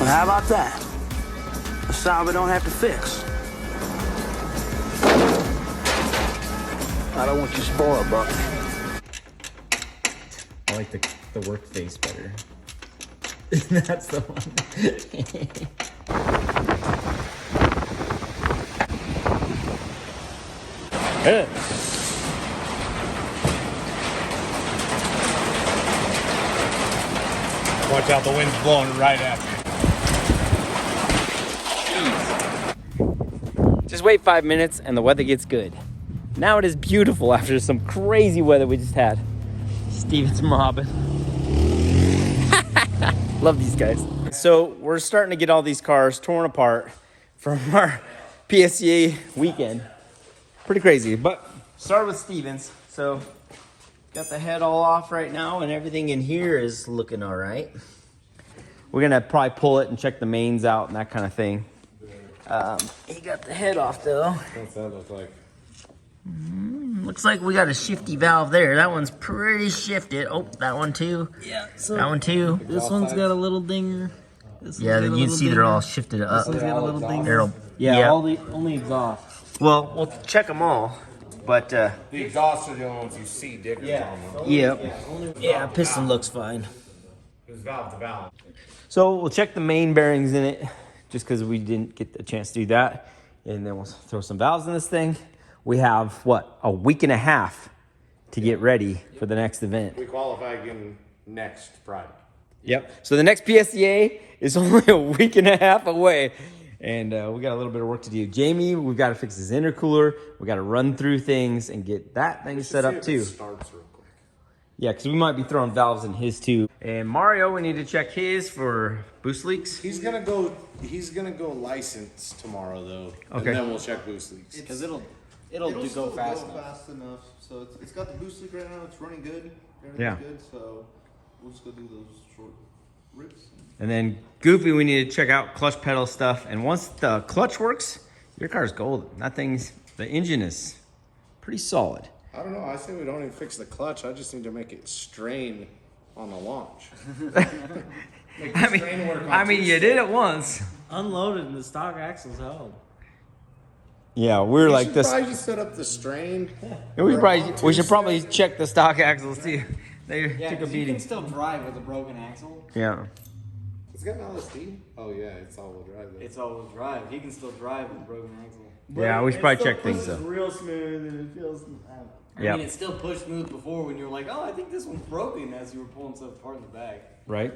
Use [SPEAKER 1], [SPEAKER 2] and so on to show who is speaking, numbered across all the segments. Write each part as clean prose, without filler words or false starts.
[SPEAKER 1] But how about that? A sound we don't have to fix. I don't want you spoiled, Buck.
[SPEAKER 2] I like the work face better. That's the one. Yeah.
[SPEAKER 3] Watch out, the wind's blowing right at you.
[SPEAKER 2] Just wait 5 minutes and the weather gets good. Now it is beautiful after some crazy weather we just had. Steven's mobbing. Love these guys. So we're starting to get all these cars torn apart from our PSCA weekend. Pretty crazy, but started with Stevens. So got the head all off right now and everything in here is looking all right. We're gonna probably pull it and check the mains out and that kind of thing. He got the head off though.
[SPEAKER 3] What's that look like?
[SPEAKER 2] Looks like we got a shifty valve there. That one's pretty shifted. Oh, that one too.
[SPEAKER 4] Yeah. So
[SPEAKER 2] that one too.
[SPEAKER 4] this one's got a little dinger.
[SPEAKER 2] Yeah, you can see they're all shifted up.
[SPEAKER 4] This one's got a little dinger.
[SPEAKER 2] Yeah.
[SPEAKER 4] Only exhaust.
[SPEAKER 2] Well, we'll check them all. But
[SPEAKER 3] The exhaust are the only ones you see diggers on them.
[SPEAKER 2] yeah, piston looks fine.
[SPEAKER 3] It's valve to valve.
[SPEAKER 2] So we'll check the main bearings in it, just because we didn't get the chance to do that, and then we'll throw some valves in this thing. We have what, a week and a half to get ready for the next event.
[SPEAKER 3] We qualify again next Friday.
[SPEAKER 2] Yep. So the next PSCA is only a week and a half away. And we got a little bit of work to do. Jamie, we've got to fix his intercooler. We got to run through things and get that thing set up too.
[SPEAKER 3] Starts real quick.
[SPEAKER 2] Yeah, because we might be throwing valves in his too. And Mario, we need to check his for boost leaks.
[SPEAKER 3] He's gonna go license tomorrow though.
[SPEAKER 2] Okay.
[SPEAKER 3] And then we'll check boost leaks.
[SPEAKER 4] Because it'll
[SPEAKER 5] go fast enough. So it's got the boost leak right now. It's running good. Everything's good. So we'll just go do those short rips.
[SPEAKER 2] And then Goofy, we need to check out clutch pedal stuff. And once the clutch works, your car's golden. The engine is pretty solid.
[SPEAKER 3] I don't know. I say we don't even fix the clutch. I just need to make it strain on the launch.
[SPEAKER 2] I mean, you did it once.
[SPEAKER 4] unloaded and the stock axles held.
[SPEAKER 2] Yeah, we're like this.
[SPEAKER 3] Probably just set up the strain.
[SPEAKER 2] We should probably check the stock axles too. They took a beating.
[SPEAKER 4] You can still drive with a broken axle.
[SPEAKER 2] Yeah.
[SPEAKER 3] It's got an LSD? Oh yeah, it's all-wheel drive though.
[SPEAKER 4] It's all-wheel drive. He can still drive with a broken axle.
[SPEAKER 2] Yeah, we should probably check things though.
[SPEAKER 4] Real smooth and it feels. I mean, it still pushed smooth before when you were like, oh, I think this one's broken as you were pulling stuff apart in the back.
[SPEAKER 2] Right.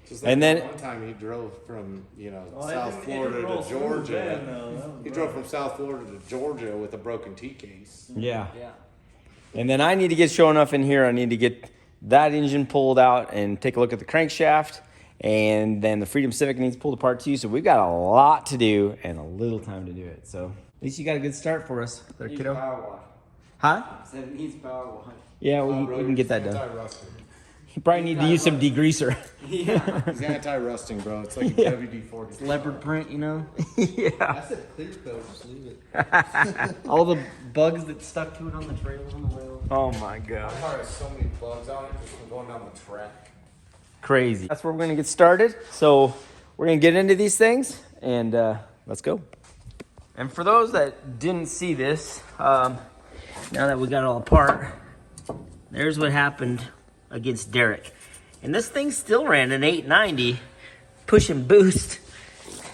[SPEAKER 3] Just
[SPEAKER 2] And then
[SPEAKER 3] one time he drove from South Florida to Georgia. He drove from South Florida to Georgia with a broken T case.
[SPEAKER 2] Yeah.
[SPEAKER 4] Yeah.
[SPEAKER 2] And then I need to get showing enough in here. I need to get that engine pulled out and take a look at the crankshaft. And then the Freedom Civic needs pulled apart too. So we've got a lot to do and a little time to do it. So at least you got a good start for us there, kiddo.
[SPEAKER 4] Power wash.
[SPEAKER 2] Huh?
[SPEAKER 4] Said it needs power wash.
[SPEAKER 2] Yeah, we can get that done.
[SPEAKER 3] Anti-rusting.
[SPEAKER 2] You probably need to use some degreaser.
[SPEAKER 4] Yeah.
[SPEAKER 3] He's anti-rusting, bro. It's like a WD-40.
[SPEAKER 4] It's leopard print, you know?
[SPEAKER 2] Yeah.
[SPEAKER 5] I said clear coat, just leave it.
[SPEAKER 4] All the bugs that stuck to it on the trails on the rail.
[SPEAKER 2] Oh my God.
[SPEAKER 3] My car has so many bugs on it just from going down the track.
[SPEAKER 2] Crazy. That's where we're gonna get started. So we're gonna get into these things and let's go. And for those that didn't see this, now that we got it all apart, there's what happened against Derek. And this thing still ran an 890, push and boost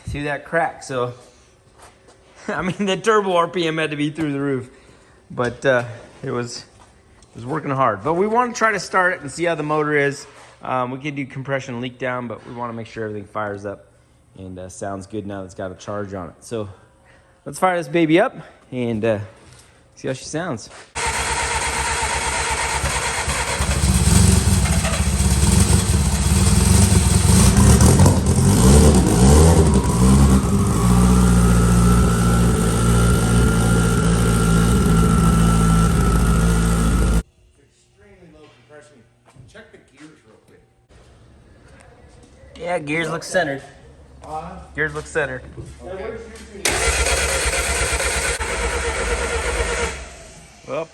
[SPEAKER 2] through that crack. So, I mean, the turbo RPM had to be through the roof, but it was working hard. But we want to try to start it and see how the motor is. We can do compression leak down, but we want to make sure everything fires up and sounds good now that it's got a charge on it. So let's fire this baby up and see how she sounds.
[SPEAKER 3] Check the gears real quick.
[SPEAKER 2] Yeah, gears look centered. Gears look centered.
[SPEAKER 3] Okay.
[SPEAKER 2] Well,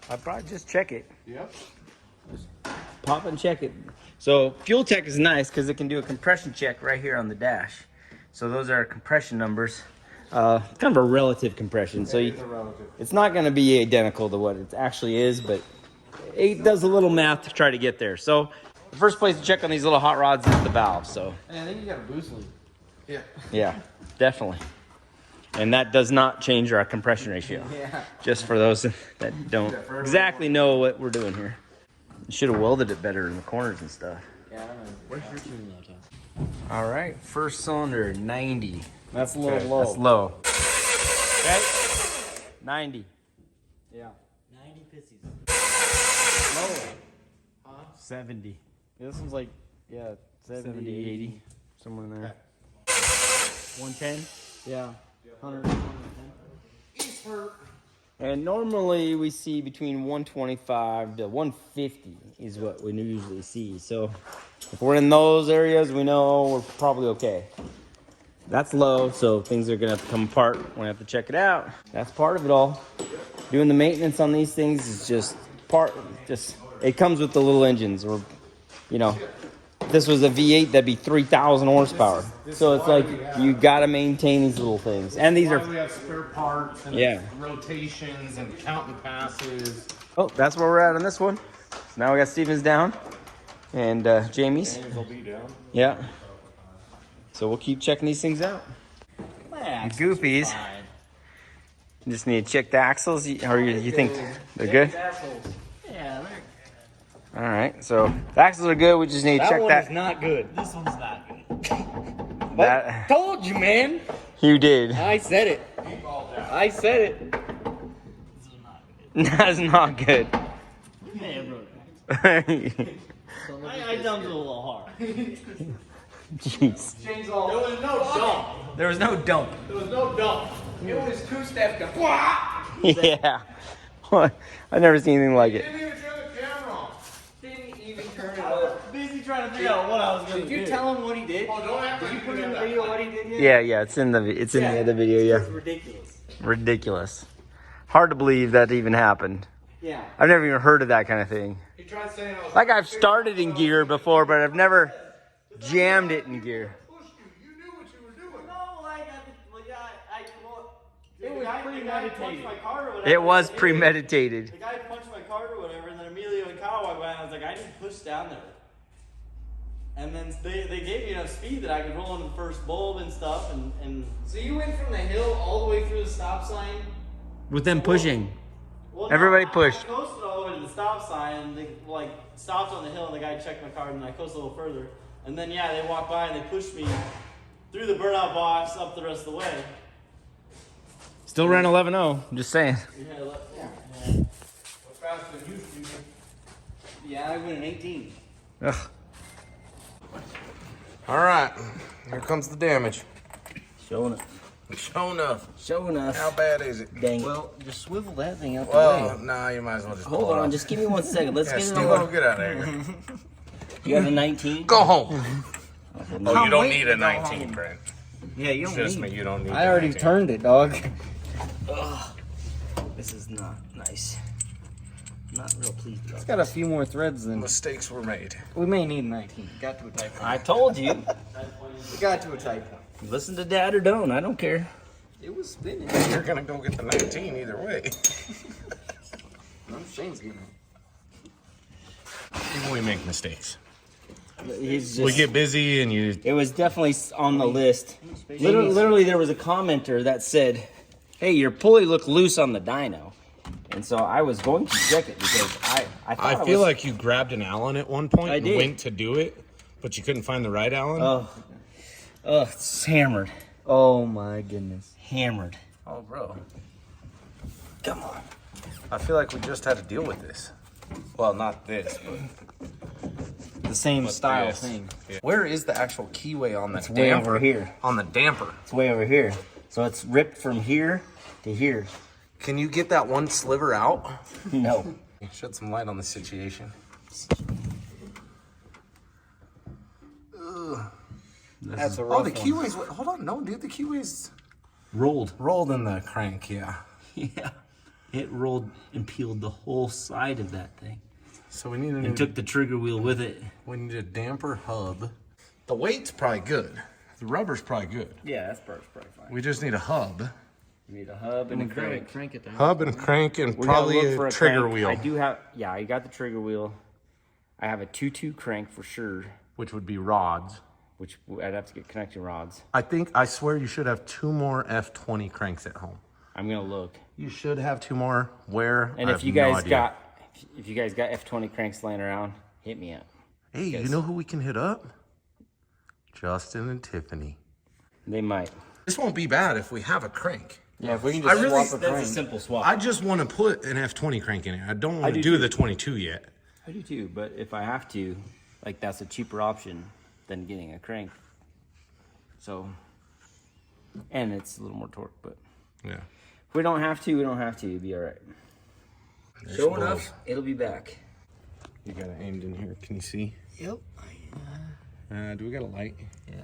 [SPEAKER 2] I'd probably just check it.
[SPEAKER 3] Yep.
[SPEAKER 2] Pop and check it. So Fuel Tech is nice because it can do a compression check right here on the dash. So those are compression numbers. Kind of a relative compression. So it's not going to be identical to what it actually is, but it does a little math to try to get there. So the first place to check on these little hot rods is the valve. So
[SPEAKER 3] I think you got a boost lead.
[SPEAKER 2] yeah, definitely. And that does not change our compression ratio.
[SPEAKER 4] Yeah.
[SPEAKER 2] Just for those that don't exactly know what we're doing here. Should have welded it better in the corners and stuff.
[SPEAKER 4] Yeah, I don't know. Where's your tune though, Tom?
[SPEAKER 2] All right, first cylinder, 90.
[SPEAKER 4] That's a little low.
[SPEAKER 2] That's low. Okay, 90.
[SPEAKER 4] Yeah. 90 pissies.
[SPEAKER 2] 70.
[SPEAKER 4] This one's like, yeah,
[SPEAKER 2] 70, 80. Somewhere in there. 110.
[SPEAKER 4] Yeah. 100, 110.
[SPEAKER 2] And normally we see between 125 to 150 is what we usually see. So if we're in those areas, we know we're probably okay. That's low, so things are gonna have to come apart. We're gonna have to check it out. That's part of it all. Doing the maintenance on these things is just it comes with the little engines. Or, you know, if this was a V8, that'd be 3,000 horsepower. So it's like you gotta maintain these little things. And these are
[SPEAKER 3] We have spare parts and rotations and counting passes.
[SPEAKER 2] oh, that's where we're at on this one. So now we got Steven's down and Jamie's.
[SPEAKER 3] Will be down.
[SPEAKER 2] Yeah. So we'll keep checking these things out. Goofies. You just need to check the axles, or you think they're good?
[SPEAKER 4] Yeah,
[SPEAKER 2] All right. So the axles are good. We just need to check
[SPEAKER 4] one
[SPEAKER 2] that.
[SPEAKER 4] is not good. This one's not good.
[SPEAKER 2] That
[SPEAKER 4] Told you, man.
[SPEAKER 2] you did.
[SPEAKER 4] I said it. I said it.
[SPEAKER 2] That's not good.
[SPEAKER 4] Yeah, bro. I dumped it a little hard.
[SPEAKER 2] Jeez.
[SPEAKER 4] There was no dump.
[SPEAKER 2] There was no dump.
[SPEAKER 4] There was no dump. It was two-step to
[SPEAKER 2] Yeah. I've never seen anything like it.
[SPEAKER 3] Didn't even turn the camera on.
[SPEAKER 4] Didn't even turn it up. Busy trying to figure out what I was going to do. Did you tell him what he did?
[SPEAKER 3] Oh, don't act
[SPEAKER 4] Did you
[SPEAKER 3] like
[SPEAKER 4] put
[SPEAKER 3] you
[SPEAKER 4] in the
[SPEAKER 3] did
[SPEAKER 4] video
[SPEAKER 3] that.
[SPEAKER 4] what he did yet?
[SPEAKER 2] Yeah, it's in the other video. Yeah.
[SPEAKER 4] It's ridiculous.
[SPEAKER 2] Ridiculous. Hard to believe that even happened.
[SPEAKER 4] Yeah.
[SPEAKER 2] I've never even heard of that kind of thing.
[SPEAKER 3] He tried saying I was
[SPEAKER 2] Like I've started in gear before, but I've never jammed it in gear.
[SPEAKER 3] pushed you. You knew what you were doing.
[SPEAKER 4] No, it was premeditated.
[SPEAKER 2] It was premeditated.
[SPEAKER 4] The guy punched my card or whatever, and then Emilio and Kyle walked by, and I was like, I didn't push down there. And then they gave me enough speed that I could roll in the first bulb and stuff, and so you went from the hill all the way through the stop sign.
[SPEAKER 2] With them pushing.
[SPEAKER 4] Well,
[SPEAKER 2] Everybody
[SPEAKER 4] I
[SPEAKER 2] pushed.
[SPEAKER 4] coasted all the way to the stop sign, and they stopped on the hill, and the guy checked my card, and I coasted a little further. And then they walked by and they pushed me through the burnout box up the rest of the way.
[SPEAKER 2] Still ran 11.0. I'm just saying.
[SPEAKER 4] Yeah.
[SPEAKER 3] Faster than you, Steve.
[SPEAKER 4] Yeah, I went in 18.
[SPEAKER 2] Ugh.
[SPEAKER 3] All right, here comes the damage.
[SPEAKER 2] Showing it.
[SPEAKER 3] Show enough.
[SPEAKER 2] Showing us.
[SPEAKER 3] How bad is it?
[SPEAKER 2] Dang.
[SPEAKER 4] Well, just swivel that thing out
[SPEAKER 3] Well, nah, you might as well just
[SPEAKER 2] Hold
[SPEAKER 3] pull it
[SPEAKER 2] on,
[SPEAKER 3] off.
[SPEAKER 2] just give me 1 second. Let's
[SPEAKER 3] Yeah,
[SPEAKER 2] get it
[SPEAKER 3] Steve,
[SPEAKER 2] over.
[SPEAKER 3] get out of here.
[SPEAKER 2] You have a 19?
[SPEAKER 3] Go home. Oh, you don't
[SPEAKER 4] waiting
[SPEAKER 3] need
[SPEAKER 4] to
[SPEAKER 3] a
[SPEAKER 4] go
[SPEAKER 3] 19,
[SPEAKER 4] home.
[SPEAKER 3] Brent.
[SPEAKER 4] Yeah, you don't
[SPEAKER 3] Trust
[SPEAKER 4] need
[SPEAKER 3] me, you don't need
[SPEAKER 4] I already
[SPEAKER 3] 19.
[SPEAKER 4] turned it, dog.
[SPEAKER 2] This is not nice. Not real pleased about
[SPEAKER 4] It's got a few more threads than
[SPEAKER 3] Mistakes were made.
[SPEAKER 4] we may need 19. Got to a tight point.
[SPEAKER 2] I told you.
[SPEAKER 4] We got to a tight point.
[SPEAKER 2] Listen to Dad or don't. I don't care.
[SPEAKER 4] It was spinning.
[SPEAKER 3] You're gonna go get the 19 either way.
[SPEAKER 4] Shane's getting
[SPEAKER 3] We make mistakes.
[SPEAKER 2] He's just,
[SPEAKER 3] We get busy and you.
[SPEAKER 2] it was definitely on the list. Literally, there was a commenter that said, "Hey, your pulley looked loose on the dyno," and so I was going to check it because I thought
[SPEAKER 3] I feel like you grabbed an Allen at one point
[SPEAKER 2] I
[SPEAKER 3] and
[SPEAKER 2] did.
[SPEAKER 3] went to do it, but you couldn't find the right Allen.
[SPEAKER 2] it's hammered,
[SPEAKER 4] Oh my goodness.
[SPEAKER 2] hammered.
[SPEAKER 3] Oh, bro. Come on. I feel like we just had to deal with this. Well, not this, but
[SPEAKER 4] The same style
[SPEAKER 3] this.
[SPEAKER 4] thing.
[SPEAKER 3] Yeah. Where is the actual keyway on the damper?
[SPEAKER 2] Way over here.
[SPEAKER 3] On the damper.
[SPEAKER 2] It's way over here. So it's ripped from here to here.
[SPEAKER 3] Can you get that one sliver out?
[SPEAKER 2] No.
[SPEAKER 3] Shed some light on the situation. Ugh.
[SPEAKER 4] That's a
[SPEAKER 3] Oh,
[SPEAKER 4] rough
[SPEAKER 3] the
[SPEAKER 4] one.
[SPEAKER 3] keyway's. Hold on, no, dude, the keyway's
[SPEAKER 2] Rolled.
[SPEAKER 3] rolled in the crank. Yeah.
[SPEAKER 2] Yeah. It rolled and peeled the whole side of that thing.
[SPEAKER 3] So we need
[SPEAKER 2] and took the trigger wheel with it.
[SPEAKER 3] We need a damper hub. The weight's probably good. The rubber's probably good.
[SPEAKER 2] Yeah, that's probably fine.
[SPEAKER 3] We just need a hub.
[SPEAKER 2] We need a hub and a crank.
[SPEAKER 3] Hub and a crank and
[SPEAKER 2] We
[SPEAKER 3] probably
[SPEAKER 2] gotta look for
[SPEAKER 3] a trigger
[SPEAKER 2] crank.
[SPEAKER 3] wheel.
[SPEAKER 2] I do have, yeah, I got the trigger wheel. I have a 2.2 crank for sure,
[SPEAKER 3] Which would be rods.
[SPEAKER 2] which I'd have to get connecting rods.
[SPEAKER 3] I swear you should have 2 more F20 cranks at home.
[SPEAKER 2] I'm gonna look.
[SPEAKER 3] You should have 2 more. Where?
[SPEAKER 2] And
[SPEAKER 3] I
[SPEAKER 2] if
[SPEAKER 3] have
[SPEAKER 2] you
[SPEAKER 3] no
[SPEAKER 2] guys
[SPEAKER 3] idea.
[SPEAKER 2] if you guys got F20 cranks laying around, hit me up.
[SPEAKER 3] Hey, you know who we can hit up? Justin and Tiffany.
[SPEAKER 2] They might.
[SPEAKER 3] This won't be bad if we have a crank.
[SPEAKER 2] Yeah, if we can just
[SPEAKER 3] swap
[SPEAKER 2] swap a crank. That's a simple swap.
[SPEAKER 3] I just want to put an F20 crank in it. I don't want to do the 22 yet.
[SPEAKER 2] I do too, but if I have to, like that's a cheaper option than getting a crank. So, and it's a little more torque, but
[SPEAKER 3] Yeah.
[SPEAKER 2] if we don't have to, we don't have to. It'll be all right. Sure enough, it'll be back.
[SPEAKER 3] You got it aimed in here. Can you see?
[SPEAKER 2] Yep.
[SPEAKER 3] Do we got a light?
[SPEAKER 2] Yeah.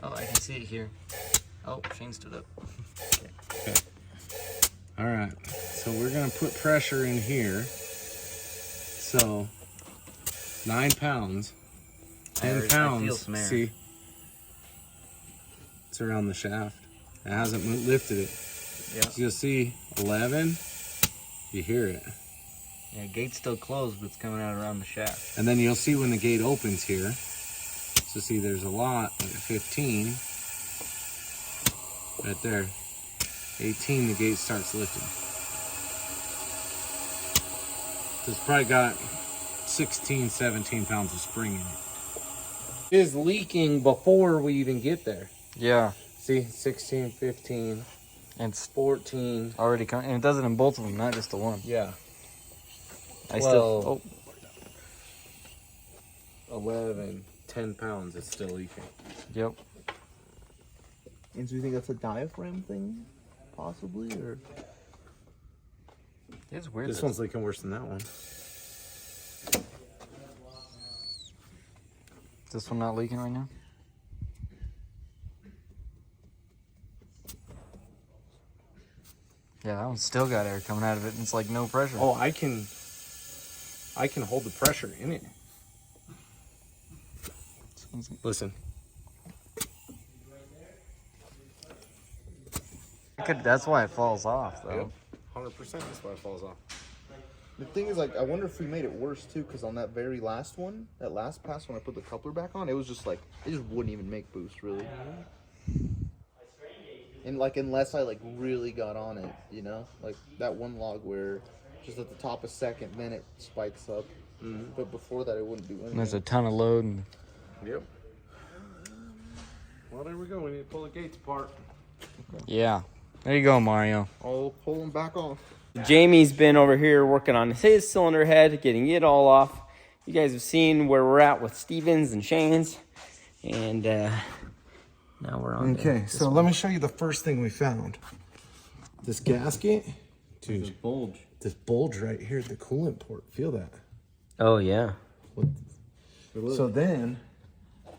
[SPEAKER 2] Oh, I can see it here. Oh, Shane stood up.
[SPEAKER 3] Okay. All right. So we're going to put pressure in here. So 9 pounds. 10 pounds. See? It's around the shaft. It hasn't lifted it.
[SPEAKER 2] Yeah.
[SPEAKER 3] So you'll see 11. You hear it.
[SPEAKER 2] Yeah, gate's still closed, but it's coming out around the shaft.
[SPEAKER 3] And then you'll see when the gate opens here. So see, there's a lot at 15. Right there. 18, the gate starts lifting. So it's probably got 16, 17 pounds of spring in it. It is leaking before we even get there.
[SPEAKER 6] Yeah,
[SPEAKER 3] See, 16, 15,
[SPEAKER 6] and it's
[SPEAKER 3] 14.
[SPEAKER 6] already and it does it in both of them, not just the one.
[SPEAKER 3] Yeah.
[SPEAKER 6] I
[SPEAKER 3] 12,
[SPEAKER 6] still
[SPEAKER 3] 11, 10 pounds is still leaking.
[SPEAKER 6] yep.
[SPEAKER 5] And so you think that's a diaphragm thing, possibly, or?
[SPEAKER 6] It's weird.
[SPEAKER 3] This one's leaking worse than that one.
[SPEAKER 6] Is this one not leaking right now? Yeah, that one's still got air coming out of it, and it's like no pressure.
[SPEAKER 3] Oh, I can hold the pressure in it. Listen.
[SPEAKER 6] That's why it falls off, though.
[SPEAKER 3] 100% that's why it falls off.
[SPEAKER 5] The thing is, like, I wonder if we made it worse too, because on that very last one, that last pass when I put the coupler back on, it was just like, it just wouldn't even make boost, really. And like, unless I like really got on it, you know, like that one log where just at the top of second, then it spikes up. But before that, it wouldn't do anything.
[SPEAKER 6] And there's a ton of load. And
[SPEAKER 3] Yep. Well, there we go. We need to pull the gates apart.
[SPEAKER 6] yeah, there you go, Mario.
[SPEAKER 5] I'll pull them back off.
[SPEAKER 2] Jamie's been over here working on his cylinder head, getting it all off. You guys have seen where we're at with Stevens and Shane's, and now we're on.
[SPEAKER 3] Okay, so let me show you the first thing we found. This gasket. Dude,
[SPEAKER 2] This bulge.
[SPEAKER 3] this bulge right here at the coolant port. Feel that?
[SPEAKER 2] Oh yeah.
[SPEAKER 3] So then,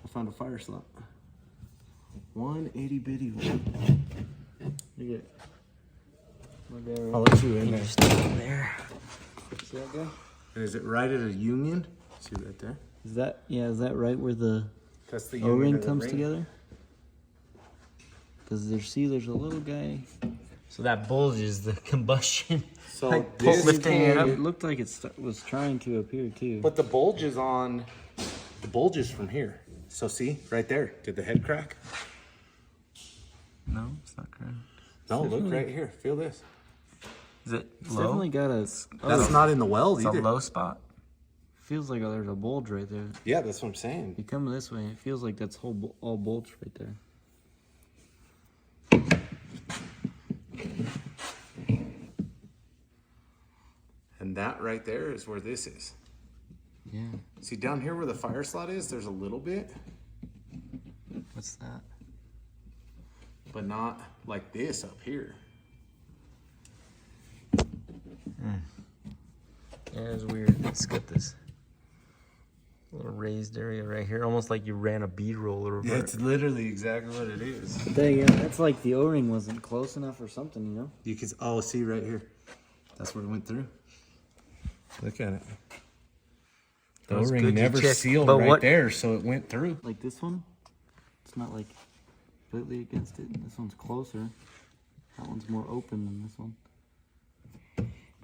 [SPEAKER 3] I found a fire slot. One itty bitty one. Look at it. I'll let you in there.
[SPEAKER 2] There.
[SPEAKER 3] See that guy? And is it right at a union? See right there?
[SPEAKER 4] Is that right where the
[SPEAKER 3] That's the union
[SPEAKER 4] O-ring
[SPEAKER 3] of the
[SPEAKER 4] comes
[SPEAKER 3] ring.
[SPEAKER 4] together? Because there's a little guy.
[SPEAKER 2] So that bulge is the combustion.
[SPEAKER 3] So
[SPEAKER 2] lifting it up.
[SPEAKER 4] It looked like it was trying to appear too.
[SPEAKER 3] But the bulge is on. The bulge is from here. So see, right there. Did the head crack?
[SPEAKER 4] No, it's not correct.
[SPEAKER 3] No, look right here. Feel this.
[SPEAKER 6] Is it
[SPEAKER 4] It's
[SPEAKER 6] low?
[SPEAKER 4] definitely got a.
[SPEAKER 3] That's not in the weld
[SPEAKER 6] It's a
[SPEAKER 3] either.
[SPEAKER 6] low spot.
[SPEAKER 4] Feels like there's a bulge right there.
[SPEAKER 3] Yeah, that's what I'm saying.
[SPEAKER 4] You come this way, it feels like that's all bolts right there.
[SPEAKER 3] And that right there is where this is.
[SPEAKER 4] Yeah.
[SPEAKER 3] See down here where the fire slot is, there's a little bit,
[SPEAKER 6] What's that?
[SPEAKER 3] but not like this up here.
[SPEAKER 2] Yeah, it's weird. Let's get this little raised area right here, almost like you ran a bead roller over it.
[SPEAKER 3] literally exactly what it is.
[SPEAKER 4] That's like the O-ring wasn't close enough or something, you know?
[SPEAKER 3] You can see right here. That's where it went through. Look at it. The
[SPEAKER 2] That's
[SPEAKER 3] O-ring
[SPEAKER 2] good you
[SPEAKER 3] never
[SPEAKER 2] checked.
[SPEAKER 3] sealed
[SPEAKER 2] But
[SPEAKER 3] right
[SPEAKER 2] what-
[SPEAKER 3] there, so it went through.
[SPEAKER 4] Like this one, it's not like completely against it. This one's closer. That one's more open than this one.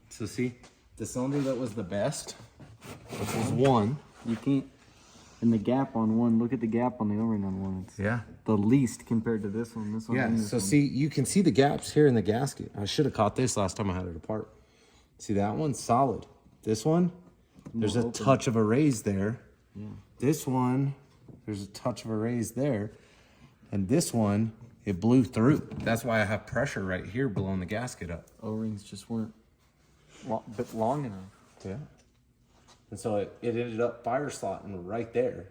[SPEAKER 3] So see, the cylinder that was the best, which was 1.
[SPEAKER 4] You can't. And the gap on one, look at the gap on the O-ring on one. It's
[SPEAKER 3] Yeah.
[SPEAKER 4] the least compared to this one. This one.
[SPEAKER 3] Yeah,
[SPEAKER 4] and this
[SPEAKER 3] so
[SPEAKER 4] one.
[SPEAKER 3] see, you can see the gaps here in the gasket. I should have caught this last time I had it apart. See, that one's solid. This one, there's a touch of a raise there.
[SPEAKER 4] Yeah.
[SPEAKER 3] This one, there's a touch of a raise there. And this one, it blew through. That's why I have pressure right here blowing the gasket up.
[SPEAKER 4] O-rings just weren't bit long enough.
[SPEAKER 3] Yeah. And so it ended up fire slotting right there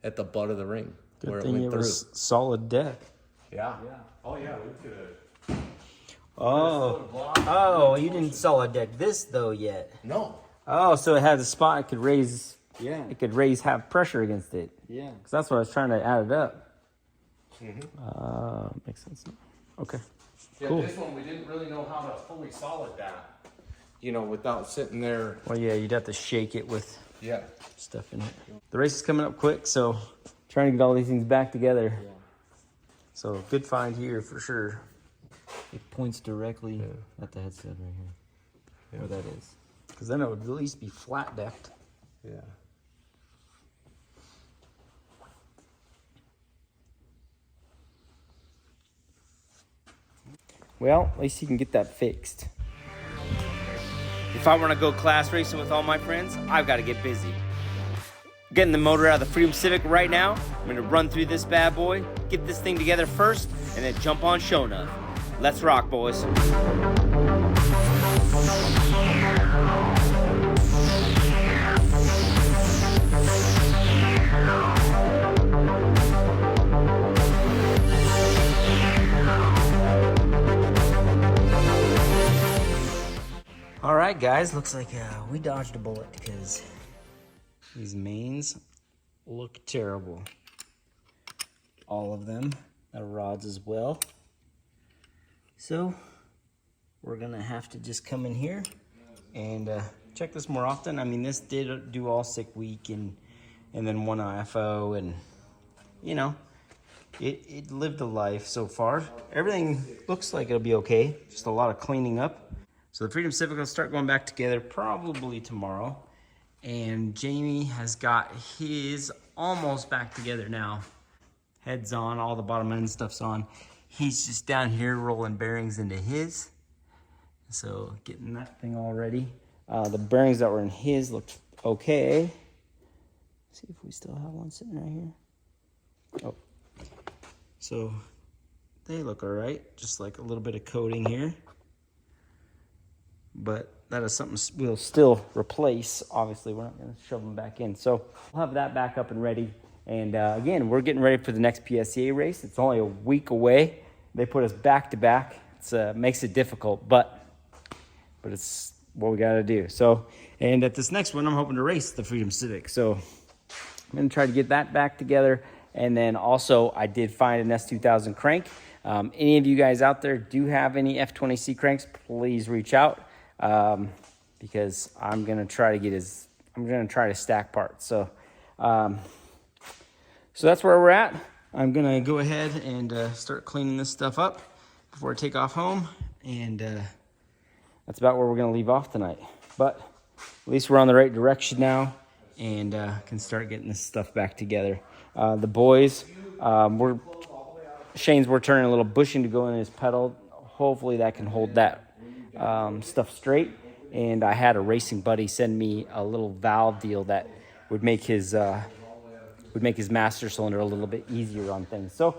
[SPEAKER 3] at the butt of the ring where
[SPEAKER 2] Good
[SPEAKER 3] it
[SPEAKER 2] thing
[SPEAKER 3] went
[SPEAKER 2] it
[SPEAKER 3] through.
[SPEAKER 2] was solid deck.
[SPEAKER 3] Yeah. Oh, yeah, we could have.
[SPEAKER 2] Oh, you didn't solid deck this though yet.
[SPEAKER 3] No.
[SPEAKER 2] Oh, so it has a spot it could raise.
[SPEAKER 4] Yeah.
[SPEAKER 2] It could have pressure against it.
[SPEAKER 4] Yeah.
[SPEAKER 2] Because that's what I was trying to add it up.
[SPEAKER 3] Mm-hmm.
[SPEAKER 2] Makes sense. Okay.
[SPEAKER 3] Yeah,
[SPEAKER 2] Cool.
[SPEAKER 3] this one we didn't really know how to fully solid that. You know, without sitting there.
[SPEAKER 2] Well, yeah, you'd have to shake it with
[SPEAKER 3] Yeah.
[SPEAKER 2] stuff in it. The race is coming up quick, so trying to get all these things back together.
[SPEAKER 4] Yeah.
[SPEAKER 2] So good find here for sure.
[SPEAKER 4] It points directly at the headset right here. Where that is.
[SPEAKER 2] Because then it would at least be flat decked.
[SPEAKER 3] Yeah.
[SPEAKER 2] Well, at least you can get that fixed. If I want to go class racing with all my friends, I've got to get busy. Getting the motor out of the Freedom Civic right now. I'm going to run through this bad boy, get this thing together first, and then jump on show enough. Let's rock, boys. All right, guys, looks like we dodged a bullet because these mains look terrible. All of them, the rods as well. So we're gonna have to just come in here and check this more often. I mean, this did do all sick week and then one IFO, and you know, it lived a life so far. Everything looks like it'll be okay. Just a lot of cleaning up. So the Freedom Civic will start going back together probably tomorrow. And Jamie has got his almost back together now. Head's on, all the bottom end stuff's on. He's just down here rolling bearings into his. So getting that thing all ready. The bearings that were in his looked okay. Let's see if we still have one sitting right here. Oh. So they look all right. Just like a little bit of coating here. But that is something we'll still replace. Obviously, we're not going to shove them back in. So we'll have that back up and ready. And again, we're getting ready for the next PSCA race. It's only a week away. They put us back to back. It makes it difficult, but it's what we got to do. So, and at this next one, I'm hoping to race the Freedom Civic. So I'm going to try to get that back together. And then also, I did find an S2000 crank. Any of you guys out there do have any F20C cranks, please reach out. Because I'm gonna try to stack parts. So that's where we're at. I'm gonna go ahead and start cleaning this stuff up before I take off home, and that's about where we're gonna leave off tonight. But at least we're on the right direction now, and can start getting this stuff back together. The boys, we're turning a little bushing to go in his pedal. Hopefully that can hold that stuff straight. And I had a racing buddy send me a little valve deal that would make his master cylinder a little bit easier on things. So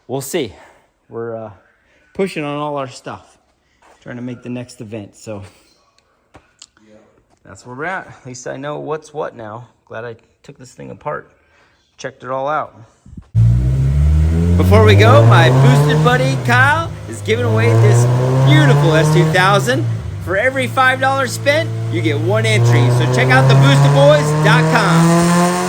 [SPEAKER 2] we'll see. We're pushing on all our stuff, trying to make the next event. So that's where we're at. At least I know what's what now. Glad I took this thing apart, checked it all out. Before we go, my boosted buddy Kyle is giving away this beautiful S2000. For every $5 spent, you get one entry. So check out theboostedboys.com.